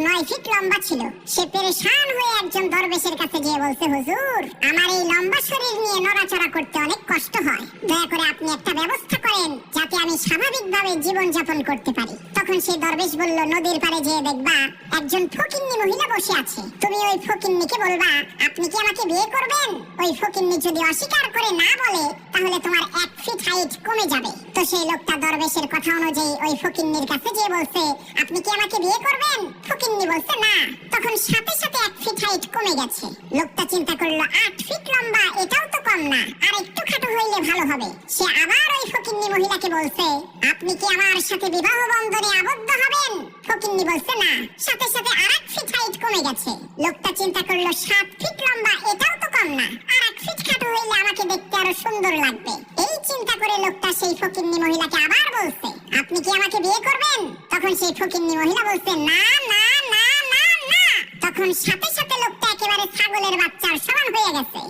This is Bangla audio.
9 ফিট লম্বা ছিল। সে পেরেশান হয়ে একজন দরবেশের কাছে গিয়ে বলছে, হুজুর, আমার এই লম্বা শরীর নিয়ে নড়াচড়া করতে অনেক কষ্ট হয়, দয়া করে আপনি একটা ব্যবস্থা করেন যাতে আমি স্বাভাবিকভাবে জীবন যাপন করতে পারি। তখন সেই দরবেশ বলল, নদীর পাড়ে যেয়ে দেখবা একজন ফকিন্নি মহিলা বসে আছে, তুমি ওই ফকিন্নিকে বলবা আপনি কি আমাকে বিয়ে করবেন। ওই ফকিন্নি যদি অস্বীকার করে না বলে তাহলে তোমার 1 ফিট হাইট কমে যাবে। তো সেই লোকটা দরবেশের কথা অনুযায়ী ওই ফকিন্নির কাছে গিয়ে বলছে, আপনি কি আমাকে বিয়ে করবেন। ফকিন্নি বলছে না। তখন সাথে সাথে 1 ফিট হাইট কমে গেছে। লোকটা চিন্তা করলো, 8 ফিট লম্বা, এটাও তো কম না, আর একটু খাটো হইলে ভালো হবে। সে আবার ওই ফকিন্নি মহিলাকে বলছে, আপনি কি আমার সাথে বিবাহ বন্ধনে আবদ্ধ হবেন। ফকিন্নি বলছে না। সাথে সাথে আর 1 ফিট হাইট কমে গেছে। লোকটা চিন্তা করলো, 7 ফিট লম্বা, এটাও তো কম না, আর 1 ফিট খাটো হইলে আমাকে দেখতে আরো সুন্দর লাগবে। এই চিন্তা করে লোকটা সেই ফকিন্নি মহিলাকে আবার বলছে, আপনি কি আমাকে বিয়ে করবেন। তখন সেই ফকিন্নি মহিলা বলছে, না না না না না। তখন সাথে সাথে লোকটা একেবারে ছাগলের বাচ্চার সমান হয়ে গেছে।